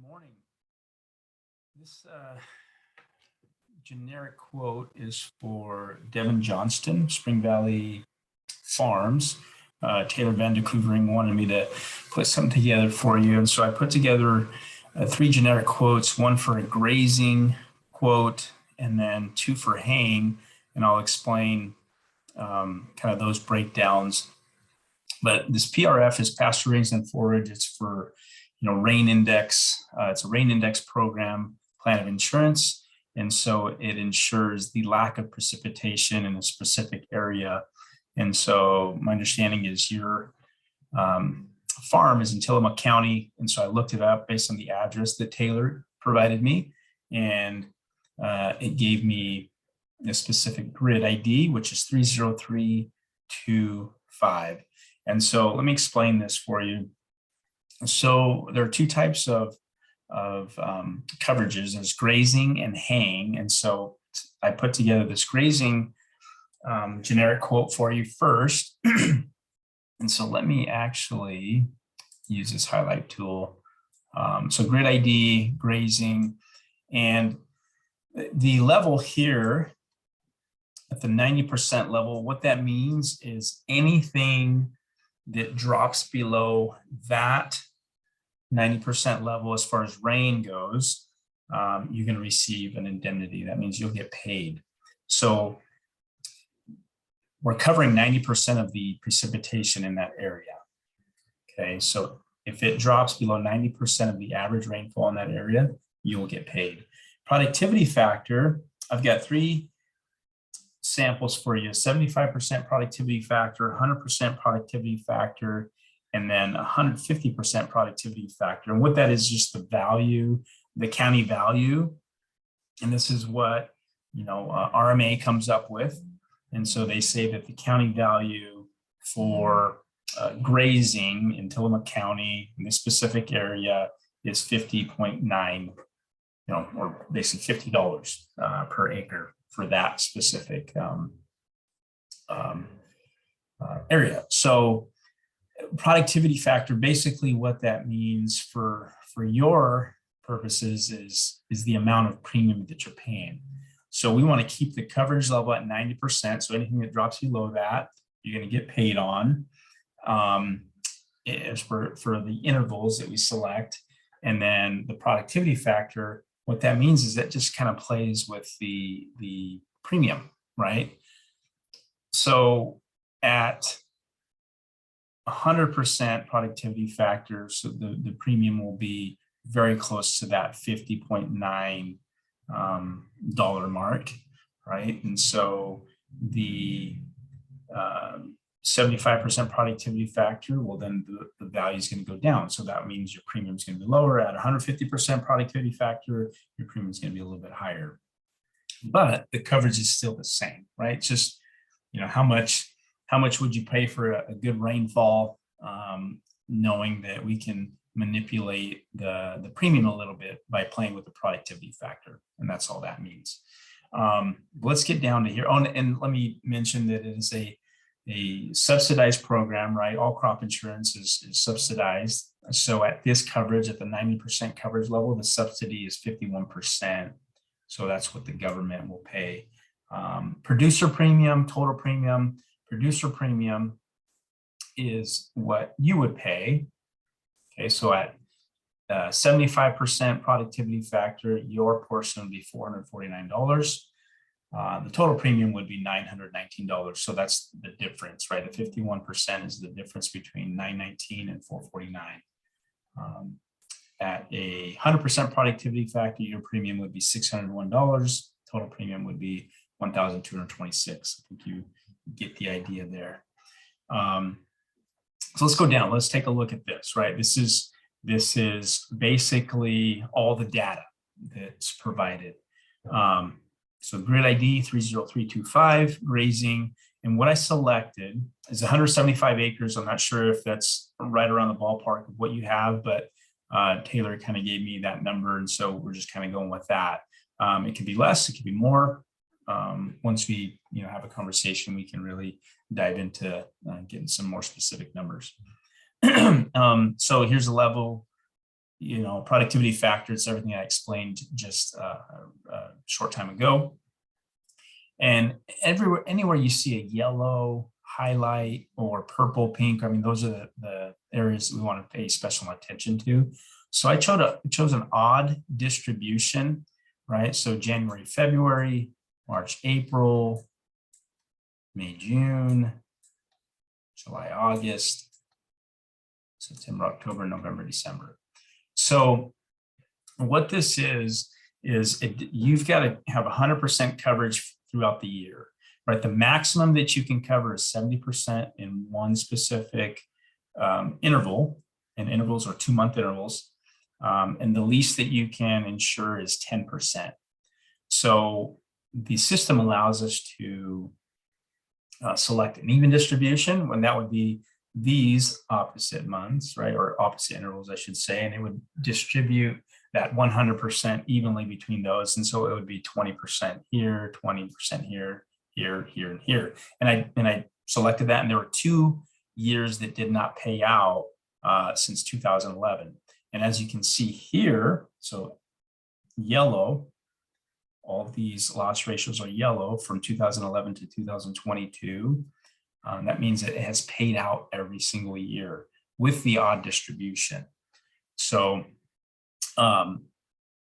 morning. This generic quote is for Devin Johnston, Spring Valley Farms. Taylor Van de Koevering wanted me to put something together for you. And so I put together three generic quotes, one for a grazing quote, and then two for haying. And I'll explain kind of those breakdowns. But this PRF is pasture raised and forage. It's for rain index. It's a rain index program plan of insurance. And so it ensures the lack of precipitation in a specific area. And so my understanding is your farm is in Tillamook County. And so I looked it up based on the address that Taylor provided me. And it gave me a specific grid ID, which is 30325. And so let me explain this for you. So there are two types of coverages. There's grazing and haying. And so I put together this grazing generic quote for you first. And so let me actually use this highlight tool. So grid ID, grazing, and the level here at the 90% level, what that means is anything that drops below that 90% level as far as rain goes, you're going to receive an indemnity. That means you'll get paid. So we're covering 90% of the precipitation in that area. Okay, so if it drops below 90% of the average rainfall in that area, you'll get paid. Productivity factor, I've got three samples for you: 75% productivity factor, 100% productivity factor, and then 150% productivity factor. And what that is, just the value, the county value. And this is what RMA comes up with. And so they say that the county value for grazing in Tillamook County in this specific area is 50.9, or basically $50 per acre for that specific area. So productivity factor, basically what that means for your purposes is the amount of premium that you're paying. So we want to keep the coverage level at 90%. So anything that drops below that, you're going to get paid on as for the intervals that we select. And then the productivity factor, what that means is that just kind of plays with the premium, right? So at 100% productivity factor, so the premium will be very close to that $50.9 dollar mark, right? And so the 75% productivity factor, well, then the value is going to go down. So that means your premium is going to be lower. At 150% productivity factor, your premium is going to be a little bit higher. But the coverage is still the same, right? It's just, how much would you pay for a good rainfall, knowing that we can manipulate the premium a little bit by playing with the productivity factor. And that's all that means. Let's get down to here. Oh, and let me mention that it is a subsidized program, right? All crop insurance is subsidized. So at this coverage, at the 90% coverage level, the subsidy is 51%. So that's what the government will pay. Producer premium, total premium. Producer premium is what you would pay. Okay, so at 75% productivity factor, your portion would be $449. The total premium would be $919. So that's the difference, right? The 51% is the difference between $919 and $449. At a 100% productivity factor, your premium would be $601. Total premium would be $1,226. I think you get the idea there. So let's go down. Let's take a look at this, right? This is basically all the data that's provided. So grid ID 30325, grazing, and what I selected is 175 acres. I'm not sure if that's right around the ballpark of what you have, but Taylor kind of gave me that number, and so we're just kind of going with that. It could be less, it could be more. Once we have a conversation, we can really dive into getting some more specific numbers. So here's the level productivity factor. It's everything I explained just a short time ago. And anywhere you see a yellow highlight or purple, pink, I mean, those are the areas we want to pay special attention to. So I chose an odd distribution, right? So January, February, March, April, May, June, July, August, September, October, November, December. So what this is you've got to have 100% coverage throughout the year, right? The maximum that you can cover is 70% in one specific interval, and intervals are 2-month intervals. And the least that you can insure is 10%. So the system allows us to select an even distribution, when that would be these opposite months, right? Or opposite intervals, I should say, and it would distribute that 100% evenly between those. And so it would be 20% here, 20% here, here, here, and here. And I selected that, and there were 2 years that did not pay out since 2011. And as you can see here, so yellow, all of these loss ratios are yellow from 2011 to 2022. That means that it has paid out every single year with the odd distribution. So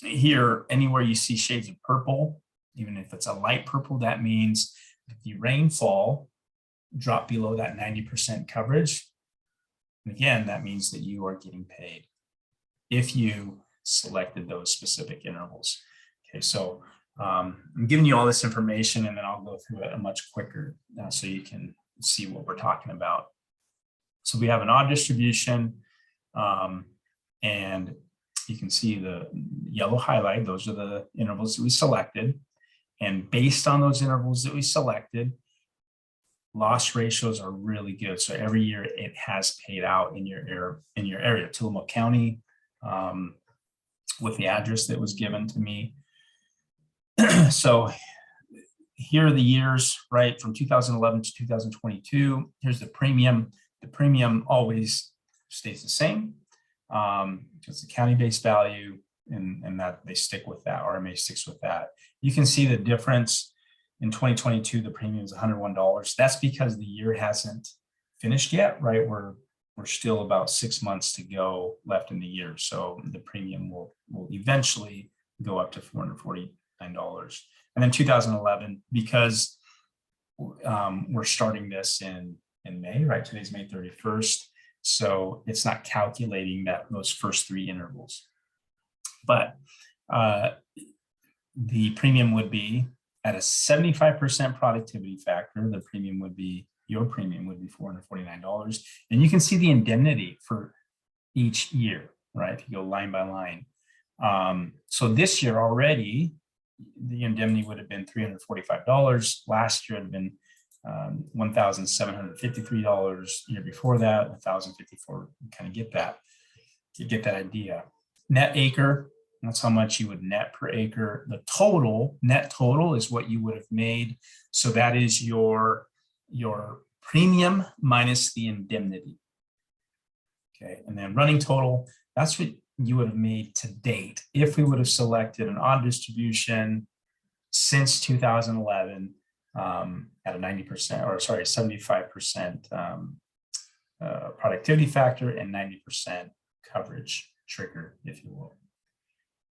here, anywhere you see shades of purple, even if it's a light purple, that means if the rainfall dropped below that 90% coverage. And again, that means that you are getting paid if you selected those specific intervals. Okay, so I'm giving you all this information, and then I'll go through it much quicker so you can see what we're talking about. So we have an odd distribution, and you can see the yellow highlight. Those are the intervals that we selected. And based on those intervals that we selected, loss ratios are really good. So every year it has paid out in your area, Tillamook County, with the address that was given to me. So here are the years, right, from 2011 to 2022. Here's the premium. The premium always stays the same. It's the county-based value, and that they stick with that. RMA sticks with that. You can see the difference in 2022. The premium is $101. That's because the year hasn't finished yet, right? We're still about 6 months to go left in the year, so the premium will eventually go up to $449. And then 2011, because we're starting this in May, right? Today's May 31st. So it's not calculating those first 3 intervals. But the premium would be at a 75% productivity factor. Your premium would be $449. And you can see the indemnity for each year, right? If you go line by line. So this year already, the indemnity would have been $345. Last year it had been $1,753. Year before that, $1,054. You kind of get that. You get that idea. Net acre, that's how much you would net per acre. The net total is what you would have made. So that is your premium minus the indemnity. Okay, and then running total, that's what you would have made to date if we would have selected an odd distribution since 2011 at a 75% productivity factor and 90% coverage trigger, if you will.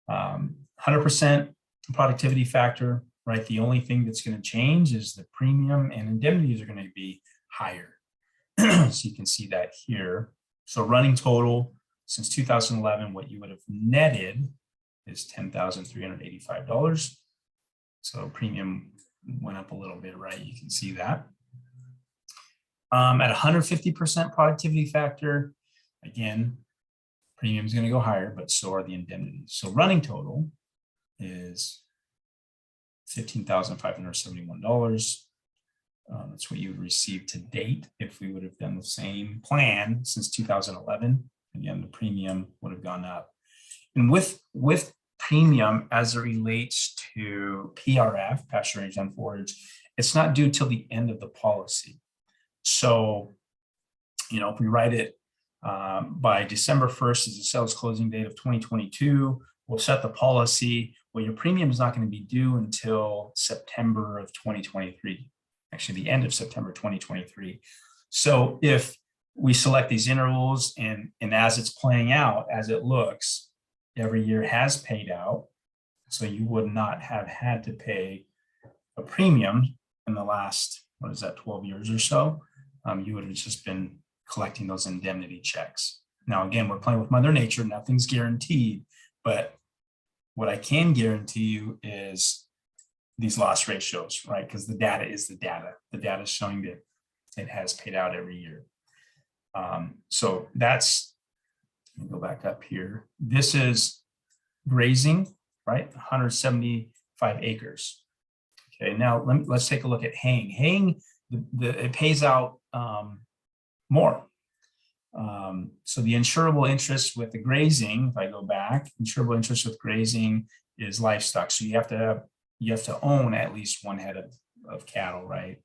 100% productivity factor, right? The only thing that's going to change is the premium and indemnities are going to be higher. So you can see that here. So running total since 2011, what you would have netted is $10,385. So premium went up a little bit, right? You can see that. At 150% productivity factor, again, premium is going to go higher, but so are the indemnities. So running total is $15,571. That's what you would receive to date if we would have done the same plan since 2011. Again, the premium would have gone up. And with premium as it relates to PRF, pasture range and forage, it's not due till the end of the policy. So, if we write it By December 1st is the sales closing date of 2022. We'll set the policy. Well, your premium is not going to be due until September of 2023, actually the end of September 2023. So if we select these intervals and as it's playing out, as it looks, every year has paid out. So you would not have had to pay a premium in the last, 12 years or so. You would have just been collecting those indemnity checks. Now, again, we're playing with Mother Nature. Nothing's guaranteed, but what I can guarantee you is these loss ratios, right? Because the data is the data. The data is showing that it has paid out every year. So that's, let me go back up here. This is grazing, right? 175 acres. Okay, now let's take a look at haying. Haying, it pays out more. So the insurable interest with the grazing, if I go back, insurable interest with grazing is livestock. So you have to own at least one head of cattle, right?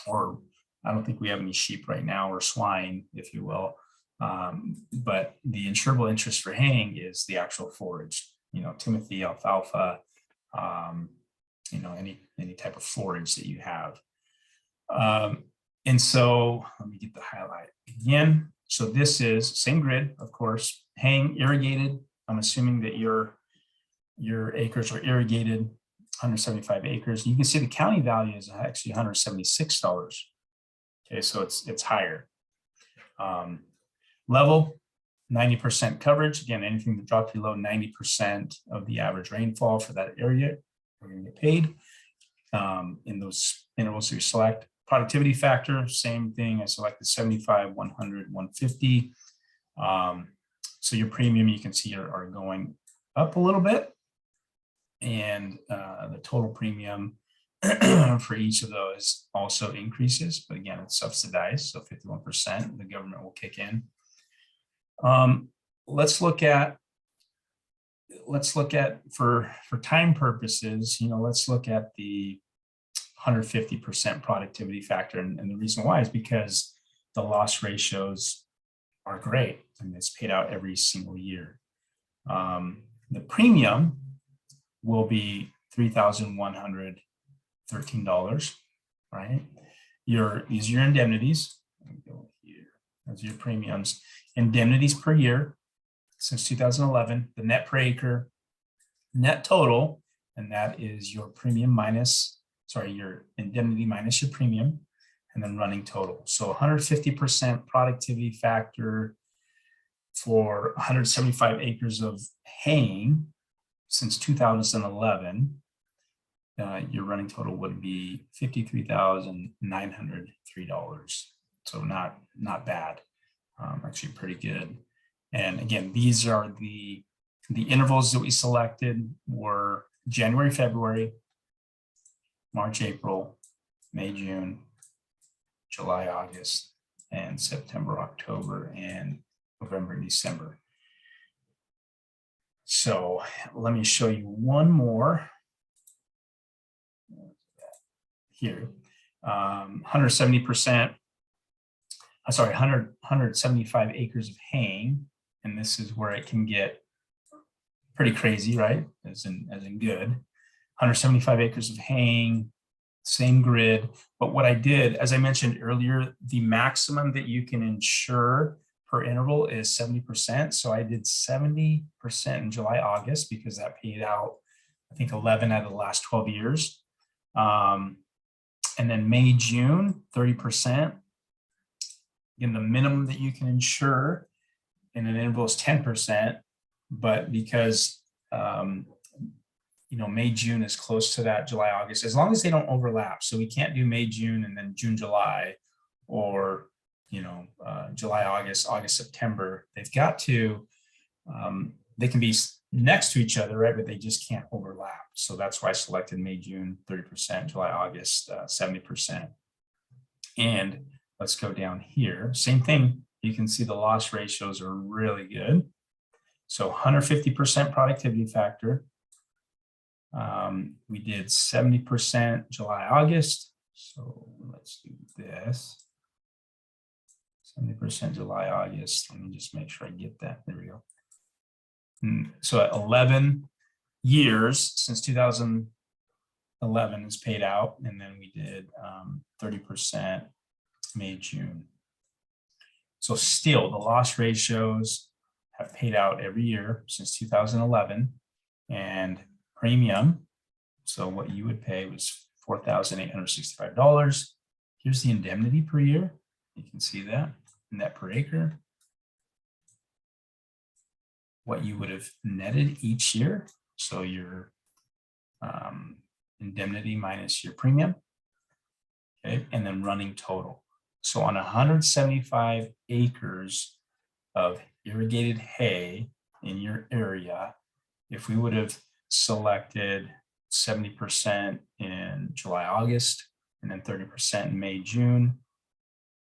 Or I don't think we have any sheep right now, or swine, if you will. But the insurable interest for haying is the actual forage, timothy, alfalfa, any type of forage that you have. And so let me get the highlight again. So this is same grid, of course, haying, irrigated. I'm assuming that your acres are irrigated, 175 acres. You can see the county value is actually $176. Okay, so it's higher. Level, 90% coverage. Again, anything that drops below 90% of the average rainfall for that area, we're going to get paid. In those intervals you select. Productivity factor, same thing. I selected 75, 100, 150. So your premium, you can see, are going up a little bit. And the total premium for each of those also increases. But again, it's subsidized. So 51%, the government will kick in. Let's look at for time purposes, let's look at the 150% productivity factor. And the reason why is because the loss ratios are great. And it's paid out every single year. The premium will be $3,113, right? These are your indemnities. Let me go here. Those are your premiums. Indemnities per year since 2011, the net per acre, net total, and that is your premium minus, your indemnity minus your premium, and then running total. So 150% productivity factor for 175 acres of haying since 2011. Your running total would be $53,903. So not bad, actually pretty good. And again, these are the intervals that we selected were January, February, March, April, May, June, July, August, and September, October, and November, December. So let me show you one more here. 175 acres of haying, and this is where it can get pretty crazy, right? As in good. 175 acres of haying, same grid. But what I did, as I mentioned earlier, the maximum that you can insure per interval is 70%. So I did 70% in July, August, because that paid out, I think, 11 out of the last 12 years. And then May, June, 30%. Again, the minimum that you can insure in an interval is 10%, but because May, June is close to that July, August, as long as they don't overlap. So we can't do May, June, and then June, July, or July, August, August, September. They've got to, they can be next to each other, right? But they just can't overlap. So that's why I selected May, June, 30%, July, August, 70%. And let's go down here. Same thing. You can see the loss ratios are really good. So 150% productivity factor. We did 70% July, August. So let's do this. 70% July, August. Let me just make sure I get that. There we go. So at 11 years since 2011 is paid out, and then we did 30% May, June. So still the loss ratios have paid out every year since 2011, and premium, so what you would pay was $4,865. Here's the indemnity per year. You can see that, net per acre. What you would have netted each year. So your indemnity minus your premium, okay, and then running total. So on 175 acres of irrigated hay in your area, if we would have selected 70% in July, August, and then 30% in May, June,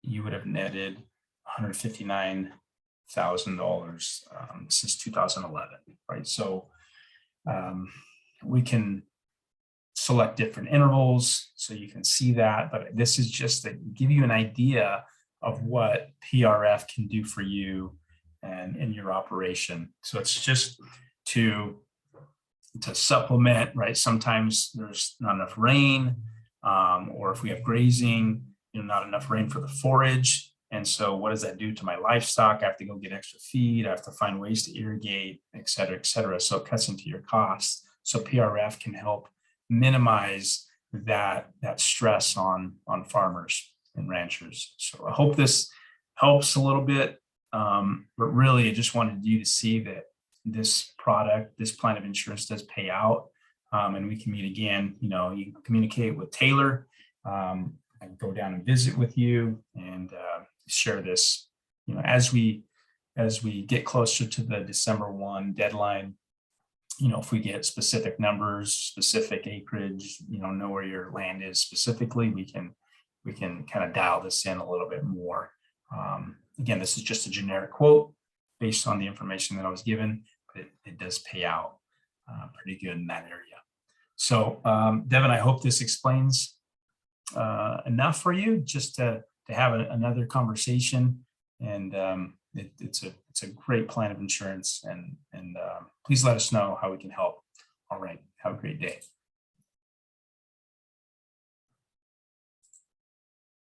you would have netted $159,000 since 2011, right? So we can select different intervals so you can see that, but this is just to give you an idea of what PRF can do for you and in your operation. So it's just to supplement, right? Sometimes there's not enough rain, or if we have grazing, not enough rain for the forage. And so what does that do to my livestock? I have to go get extra feed. I have to find ways to irrigate, et cetera, et cetera. So it cuts into your costs. So PRF can help minimize that stress on farmers and ranchers. So I hope this helps a little bit. But really, I just wanted you to see that this product, this plan of insurance does pay out. And we can meet again. You can communicate with Taylor. I can go down and visit with you and share this. As we get closer to the December 1 deadline, if we get specific numbers, specific acreage, know where your land is specifically, we can kind of dial this in a little bit more. Again, this is just a generic quote based on the information that I was given, but it does pay out pretty good in that area. So Devin, I hope this explains enough for you just to have another conversation. And it's a great plan of insurance, and please let us know how we can help. All right, have a great day.